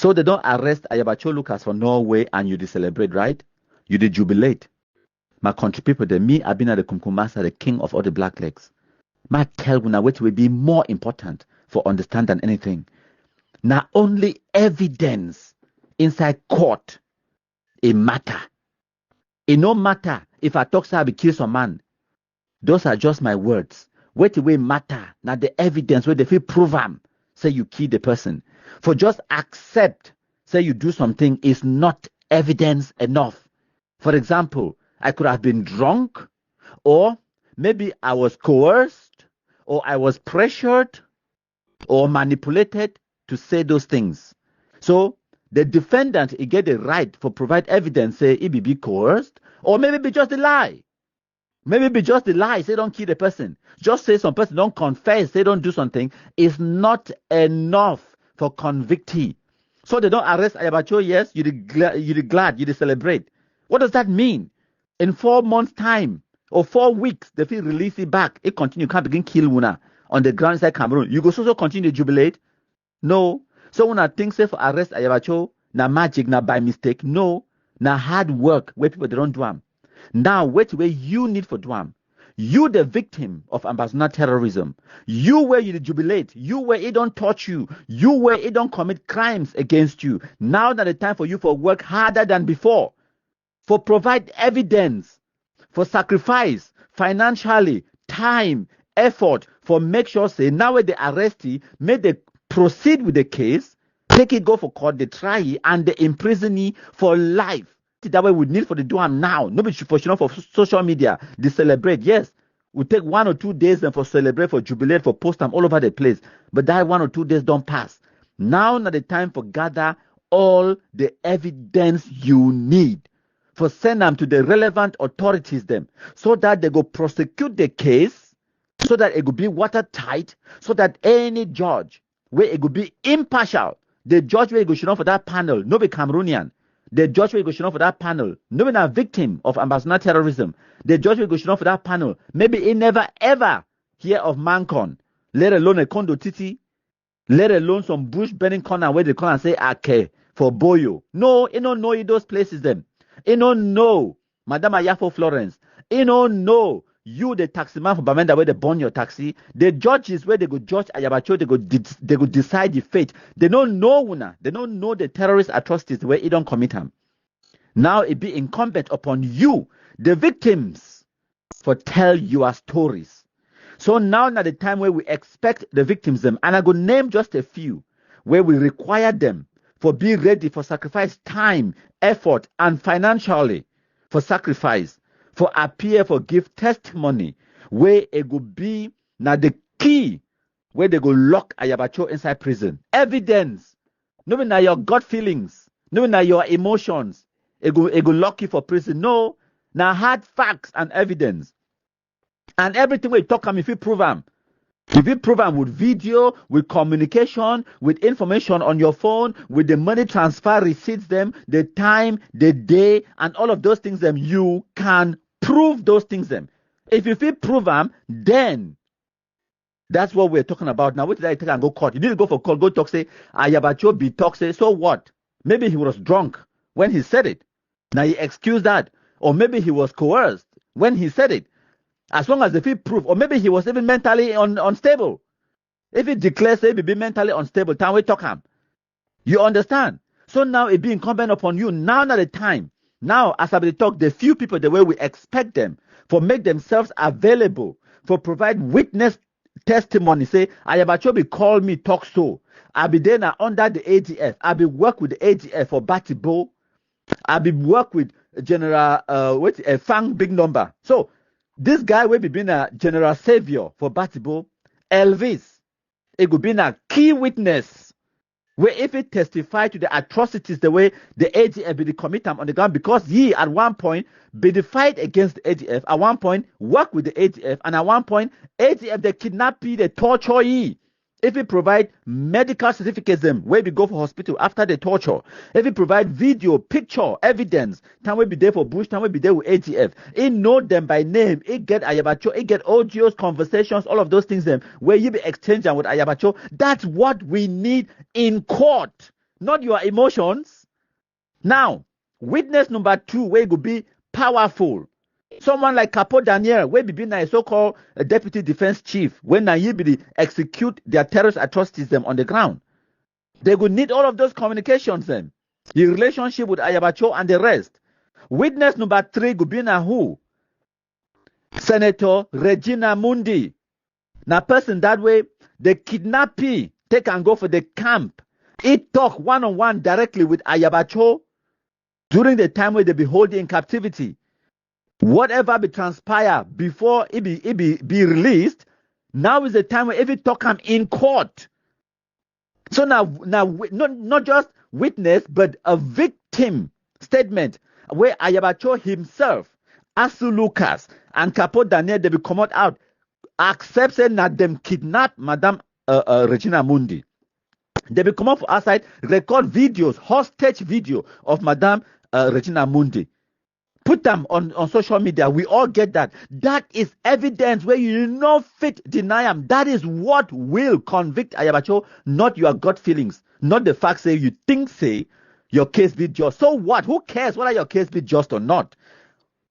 So they don't arrest Ayaba Cho Lucas for Norway and you celebrate, right? You did jubilate. My country people, the me, I've been at the Kumkumasa, the king of all the black legs. My tell you what will be more important for understand than anything. Not only evidence inside court, it matter. It no matter if I talk say I be kill some man. Those are just my words. What will matter? Now the evidence where they feel prove them. Say you kill the person. For just accept, say you do something is not evidence enough. For example, I could have been drunk, or maybe I was coerced, or I was pressured, or manipulated to say those things. So the defendant he get the right for provide evidence, say it be coerced, or maybe be just a lie. Maybe be just a lie, say don't kill the person. Just say some person don't confess, say don't do something, is not enough for convictee. So they don't arrest Ayaba Cho, yes, you glad, you celebrate. What does that mean? In 4 months' time or 4 weeks, they feel release it back. It continue, can't begin kill Wuna on the ground inside Cameroon. You go so continue to jubilate? No. So when I think say for arrest Ayaba Cho, na magic, na by mistake. No. Na hard work where people they don't do them. Now, wait where you need for do them. You the victim of ambassador terrorism. You where you jubilate. You where it don't touch you. You where it don't commit crimes against you. Now that the time for you for work harder than before. For provide evidence. For sacrifice financially, time, effort. For make sure say now when they arrest you, may they proceed with the case, take it go for court, they try it, and they imprison you for life. That way we need for the do them now. Nobody should for social media. They celebrate. Yes, we take 1 or 2 days then for celebrate, for jubilate, for post them all over the place. But that 1 or 2 days don't pass. Now not the time for gather all the evidence you need. For send them to the relevant authorities them. So that they go prosecute the case. So that it could be watertight. So that any judge where it could be impartial. The judge where it go should for that panel. No be Cameroonian. The judge will go for that panel. No be a victim of ambassador terrorism. The judge will go for that panel. Maybe he never ever hear of Mancon, let alone a condo titi, let alone some bush burning corner where they come and say okay for Boyo. No, he don't know those places them. He don't know Madame Ayafo Florence. He don't know you the taxi man from Bamenda where they burn your taxi. The judges where they go judge Ayaba Cho, they go decide the fate. They don't know Una. They don't know the terrorist atrocities where he don't commit them. Now it be incumbent upon you, the victims, for tell your stories. So now the time where we expect the victims them, and I go name just a few where we require them for be ready for sacrifice time, effort, and financially for sacrifice. For appear, for give testimony, where it go be now the key where they go lock Ayaba Cho inside prison. Evidence, no be now your gut feelings, no be now your emotions. It go lock you for prison. No, now hard facts and evidence, and everything we talk if you prove them. If you prove them with video, with communication, with information on your phone, with the money transfer receipts them, the time, the day, and all of those things them, you can prove those things them. If you feel prove them, then that's what we're talking about. Now, what did I take and go court? You need to go for court, go talk, say, Ayaba Cho be talk, say, so what? Maybe he was drunk when he said it. Now he excused that. Or maybe he was coerced when he said it. As long as if he prove, or maybe he was even mentally unstable. If he declares say he be mentally unstable, time we talk him. You understand? So now it be incumbent upon you. Now not the time. Now, as I be talk, the few people the way we expect them for make themselves available, for provide witness testimony. Say, Ayaba Cho be call me talk so. I be there now under the ADF. I be work with the ADF for Batibo. I be work with General Fang big number. So this guy will be being a general savior for Batibo. Elvis, it could be a key witness where if it testify to the atrocities the way the ADF be the commit them on the ground, because he at one point be the fight against the ADF, at one point work with the ADF, and at one point ADF they kidnap you, they torture you. If we provide medical certificates them where we go for hospital after the torture, if we provide video, picture, evidence, time we be there for Bush, time we be there with ATF. It know them by name, it get Ayaba Cho, it get audios, conversations, all of those things them where you be exchanging with Ayaba Cho. That's what we need in court. not your emotions. Now, witness number 2, where it could be powerful. Someone like Capo Daniel, where be a so-called deputy defense chief, when he be execute their terrorist atrocities them on the ground. They would need all of those communications then. The relationship with Ayaba Cho and the rest. Witness number 3 could be who? Senator Regina Mundi. Now person that way, the kidnappee take and go for the camp. It talk one-on-one directly with Ayaba Cho during the time where they be holding in captivity. Whatever be transpire before it be released, now is the time where if it talk him in court. So now not just witness, but a victim statement where Ayaba Cho himself, Asu Lucas, and Capo Daniel, they be come out, accept saying that them kidnap Madame Regina Mundi. They be come up outside, record videos, hostage video of Madame Regina Mundi. Put them on social media. We all get that. That is evidence where you not fit deny them. That is what will convict Ayaba Cho, not your gut feelings, not the fact say you think say your case be just. So what? Who cares whether your case be just or not?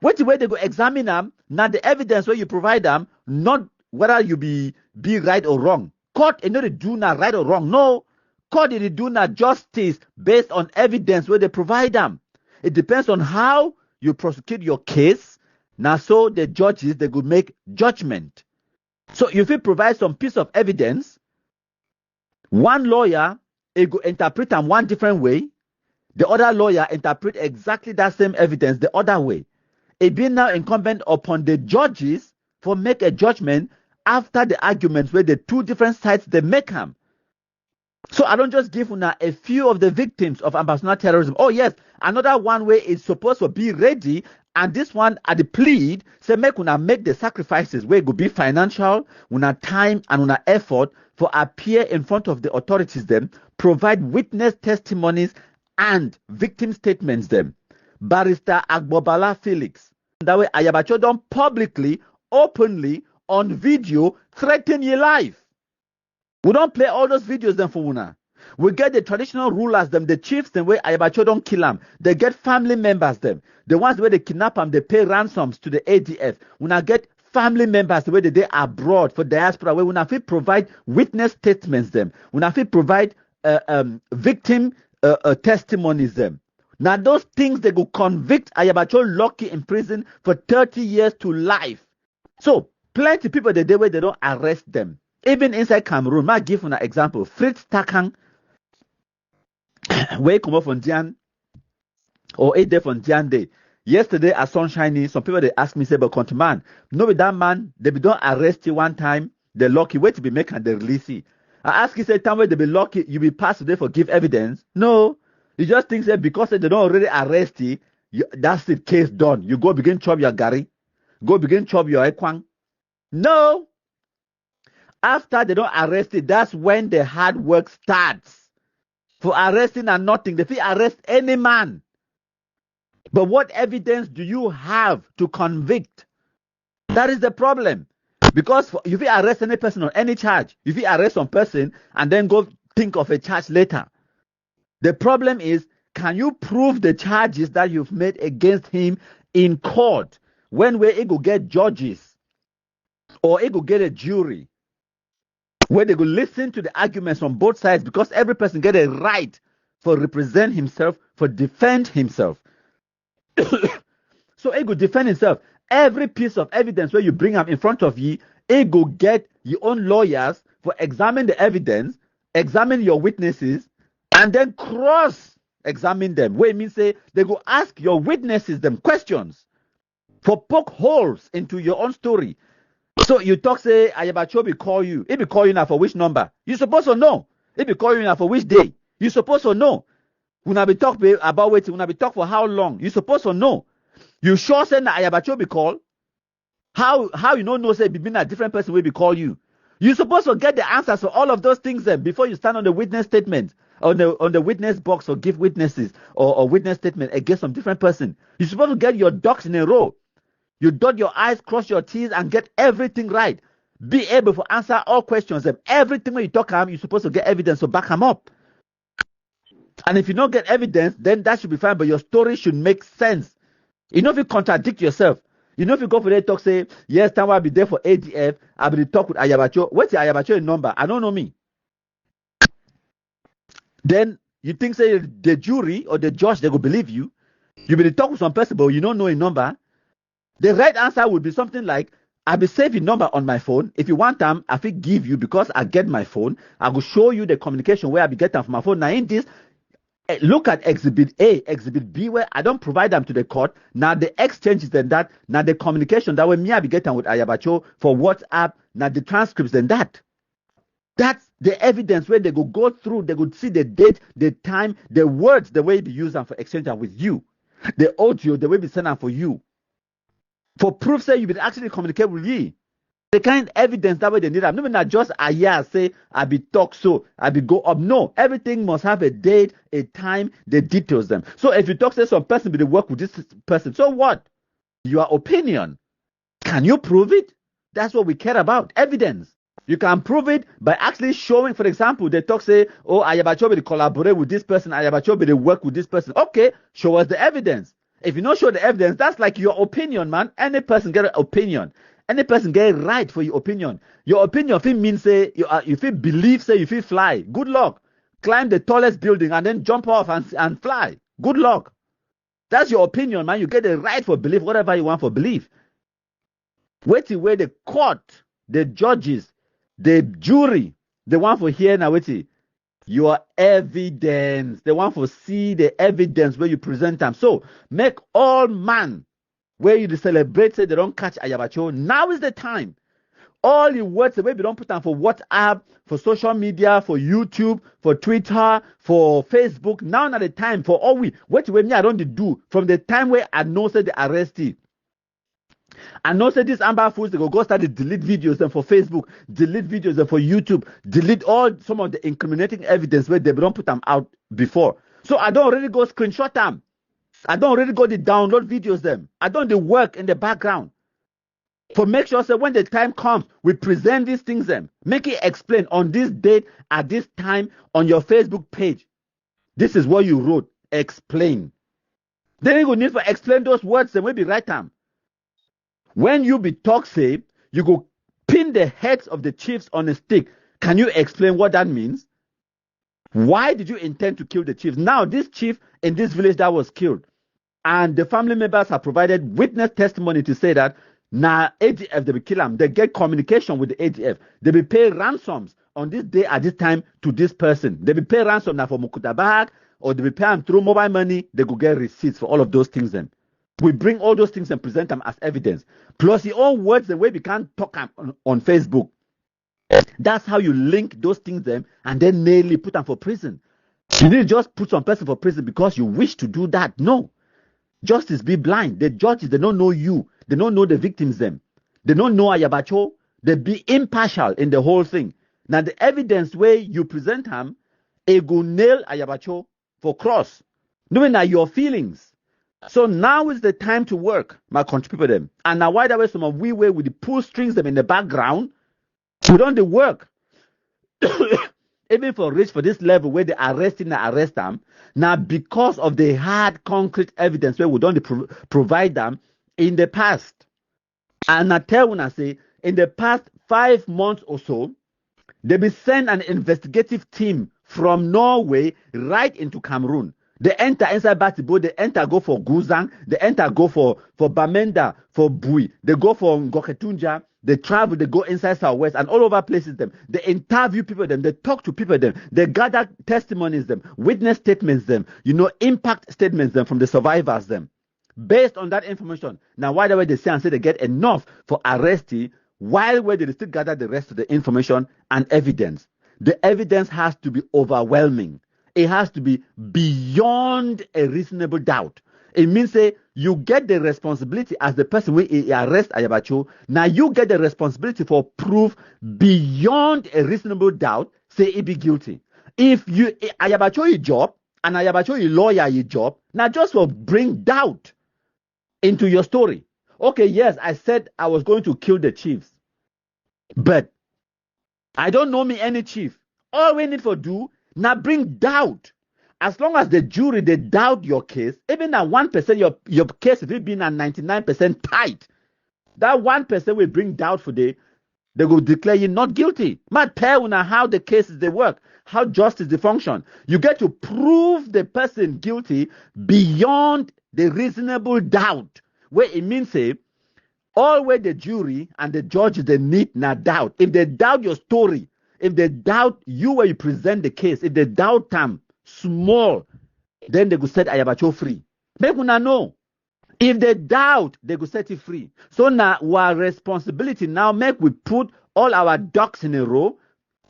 Wait the way they go examine them, not the evidence where you provide them, not whether you be right or wrong. Court is not to do not right or wrong. No, court is to do not justice based on evidence where they provide them. It depends on how you prosecute your case. Now, so the judges, they could make judgment. So if you provide some piece of evidence, one lawyer, it could interpret them one different way. The other lawyer interpret exactly that same evidence the other way. It being now incumbent upon the judges for make a judgment after the arguments where the two different sides they make them. So I don't just give una a few of the victims of ambassador terrorism. Oh yes, another one way is supposed to be ready, and this one at the plead say make una make the sacrifices where it could be financial, una time and una effort for appear in front of the authorities them, provide witness testimonies and victim statements them. Barrister Agbobala Felix. That way Ayaba Cho don't publicly, openly, on video threaten your life. We don't play all those videos then for una. We get the traditional rulers them, the chiefs them where Ayaba Cho don't kill them. They get family members them. The ones where they kidnap them, they pay ransoms to the ADF. Una get family members where they abroad for diaspora where una fit provide witness statements them. Una fit provide victim testimonies them. Now those things they go convict Ayaba Cho Lucky in prison for 30 years to life. So plenty people the day where they don't arrest them. Even inside Cameroon, I give an example. Fritz Takang, where come up from Jan, or 8 day from Jan Day. Yesterday at Sunshine, some people they ask me, say, but country man, no, with that man, they be don't arrest you one time, they lucky, wait to be make and they release you. I ask you, say, time where they be lucky, you be passed today for give evidence. No, you just think, say, because they don't already arrest you, that's the case done. You go begin chop your gari, go begin chop your ekwang. No. After they don't arrest it, that's when the hard work starts. For arresting and nothing, they feel arrest any man. But what evidence do you have to convict? That is the problem. Because if you arrest any person on any charge, if you arrest some person and then go think of a charge later, the problem is, can you prove the charges that you've made against him in court? When where it will get judges or it will get a jury, where they will listen to the arguments from both sides, because every person get a right for represent himself, for defend himself. So it will defend himself. Every piece of evidence where you bring up in front of you, it will get your own lawyers for examine the evidence, examine your witnesses, and then cross-examine them. Where it means say they go ask your witnesses them questions for poke holes into your own story. So you talk, say, Ayaba Cho be call you. It be call you now for which number? You supposed to know. It be call you now for which day? You supposed to know. When be talk about waiting, when be talk for how long? You supposed to know. You sure say that Ayaba Cho be call? How you don't know say be a different person will be call you? You supposed to get the answers for all of those things then before you stand on the witness statement, on the witness box or give witnesses or witness statement against some different person. You supposed to get your ducks in a row. You dot your I's, cross your T's, and get everything right. Be able to answer all questions. And everything when you talk, you're supposed to get evidence to back them up. And if you don't get evidence, then that should be fine, but your story should make sense. You know, if you contradict yourself, you know, if you go for the talk, say, yes, time I'll be there for ADF, I'll be talk with Ayaba Cho. What's the Ayaba Cho number? I don't know me. Then you think, say, the jury or the judge, they will believe you. You will talk with some person, but you don't know a number. The right answer would be something like, I'll be saving number on my phone. If you want them, I will give you because I get my phone. I will show you the communication where I be getting from my phone. Now in this, look at Exhibit A, Exhibit B, where I don't provide them to the court. Now the exchanges and that, now the communication that way me I be getting with Ayaba Cho for WhatsApp, now the transcripts and that. That's the evidence where they go through, they could see the date, the time, the words, the way they use them for exchange with you. The audio, the way they send them for you. For proof, say you will actually communicate with you. The kind of evidence that way they need. I'm not just a year say I be talk so I be go up. No, everything must have a date, a time, the details them. So if you talk say some person will work with this person, so what? Your opinion. Can you prove it? That's what we care about. Evidence. You can prove it by actually showing, for example, they talk say, oh, Ayaba Cho will collaborate with this person, Ayaba Cho will work with this person. Okay, show us the evidence. If you don't show the evidence, that's like your opinion, man. Any person get an opinion. Any person get it right for your opinion. Your opinion, if it means say, if it believe, say, if it fly, good luck. Climb the tallest building and then jump off and fly. Good luck. That's your opinion, man. You get the right for belief, whatever you want for belief. Wait till where the court, the judges, the jury, the one for hearing now, wait till your evidence. The one for see the evidence where you present them. So make all man where you celebrate say they don't catch Ayaba Cho. Now is the time. All the words the way we don't put them for WhatsApp, for social media, for YouTube, for Twitter, for Facebook. Now not the time for all we what way me I don't do from the time where I know say the arrestee. I know say these Amber Fools, they go start to delete videos them for Facebook, delete videos them for YouTube, delete all some of the incriminating evidence where they don't put them out before. So I don't already go screenshot them. I don't already go to download videos them. I don't do work in the background. For make sure say when the time comes, we present these things them. Make it explain on this date, at this time, on your Facebook page. This is what you wrote. Explain. Then you go need for explain those words and maybe write them. When you be talk say, you go pin the heads of the chiefs on a stick. Can you explain what that means? Why did you intend to kill the chiefs? Now, this chief in this village that was killed, and the family members have provided witness testimony to say that now ADF they will kill them. They get communication with the ADF. They will pay ransoms on this day at this time to this person. They will pay ransom now for Mukuta bag, or they will pay them through mobile money. They go get receipts for all of those things then. We bring all those things and present them as evidence. Plus your own words, the way we can't talk on Facebook. That's how you link those things them and then nearly put them for prison. You need to just put some person for prison because you wish to do that. No. Justice be blind. The judges, they don't know you. They don't know the victims them. They don't know Ayaba Cho. They be impartial in the whole thing. Now the evidence where you present him, it go nail Ayaba Cho for cross. Knowing that your feelings. So now is the time to work, my country people them. And now why that way some of we way with the pull strings them in the background, we don't the work. Even for reach for this level where they arrest them, now because of the hard concrete evidence where we don't provide them in the past. And I tell when I say in the past 5 months or so, they be send an investigative team from Norway right into Cameroon. They enter inside Batibo, they enter go for Guzang, they enter go for Bamenda, for Bui, they go for Ngoketunja, they travel, they go inside Southwest and all over places them. They interview people them, they talk to people them, they gather testimonies them, witness statements them, impact statements them from the survivors them. Based on that information, now why the way they say and say they get enough for arrestee, while where they still gather the rest of the information and evidence. The evidence has to be overwhelming. It has to be beyond a reasonable doubt. It means say you get the responsibility as the person who arrest Ayaba Cho. Now you get the responsibility for proof beyond a reasonable doubt. Say he be guilty. If you Ayaba Cho your job and Ayaba Cho your lawyer your job, now just for bring doubt into your story. Okay, yes, I said I was going to kill the chiefs, but I don't know me any chief. All we need for do now bring doubt as long as the jury, they doubt your case, even at 1%, your case will be at 99% tight. That 1% will bring doubt for they will declare you not guilty. But tell you how the cases they work, how justice they function. You get to prove the person guilty beyond the reasonable doubt. Where it means all where the jury and the judge they need not doubt. If they doubt your story, if they doubt you where you present the case, if they doubt them small, then they will set Ayaba Cho free. Make una know. If they doubt, they will set it free. So now our responsibility now make we put all our ducks in a row,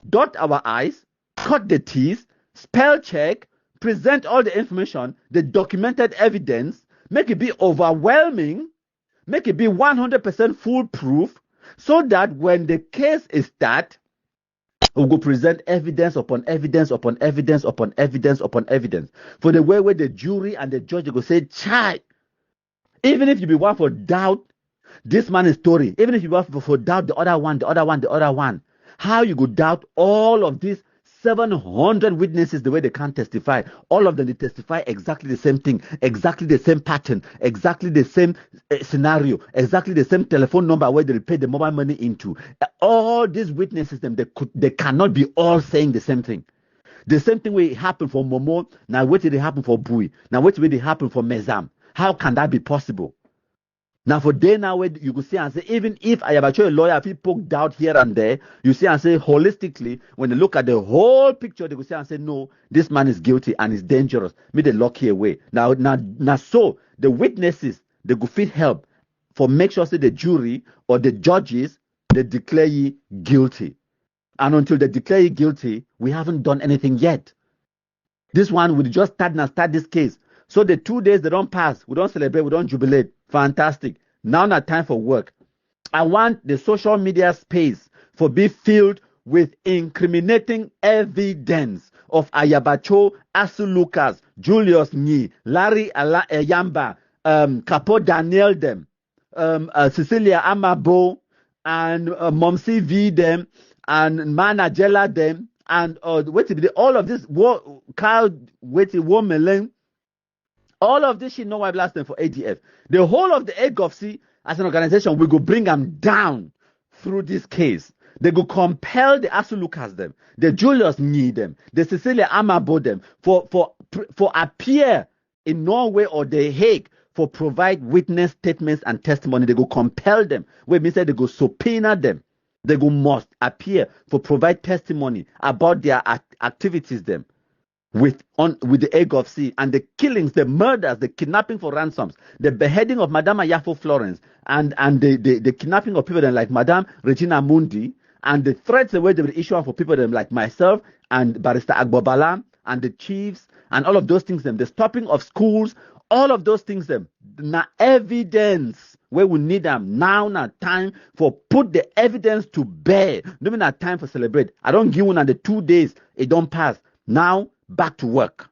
dot our I's, cut the T's, spell check, present all the information, the documented evidence, make it be overwhelming, make it be 100% foolproof, so that when the case is start, we will present evidence upon evidence upon evidence upon evidence upon evidence. For the way where the jury and the judge will say, child, even if you be one for doubt this man's story, even if you want for doubt the other one, how you could doubt all of these 700 witnesses the way they can't testify? All of them, they testify exactly the same thing, exactly the same pattern, exactly the same scenario, exactly the same telephone number where they pay the mobile money into. All these witnesses, they cannot be all saying the same thing. The same thing will happen for Momo, now what did it happen for Bui, now what will it happen for Mezam? How can that be possible? Now for day now, where you could see and say, even if Ayaba Cho a lawyer, if he poked out here and there, you see and say holistically, when they look at the whole picture, they could say and say, no, this man is guilty and is dangerous. May they lock him away. Now so the witnesses, they could fit help for make sure say the jury or the judges, they declare you guilty. And until they declare you guilty, we haven't done anything yet. This one will just start this case. So the 2 days they don't pass, we don't celebrate, we don't jubilate. Fantastic. Now not time for work. I want the social media space for be filled with incriminating evidence of Ayaba Cho, Asu Lucas, Julius Nyi, Larry Yamba, Capo Daniel them, Cecilia Amabo, and Momsi V them, and Manajela them, and all of this Carl Womeleng. All of this shit, no why blast them for ADF. The whole of the AGOFC as an organization, we go bring them down through this case. They go compel the Asu Lucas them, the Julius Nyi them, the Cecilia Amabo them for appear in Norway or The Hague for provide witness statements and testimony. They go compel them. Wait, me say they go subpoena them. They go must appear for provide testimony about their activities them. With the AGOFC and the killings, the murders, the kidnapping for ransoms, the beheading of Madame Ayafo Florence, and the kidnapping of people like Madame Regina Mundi, and the threats the way they were issuing for people like myself and Barrister Agbobala and the chiefs and all of those things, the stopping of schools, all of those things, now evidence where we need them now, not time for put the evidence to bear. No not time for celebrate. I don't give one on the 2 days, it don't pass. Now back to work.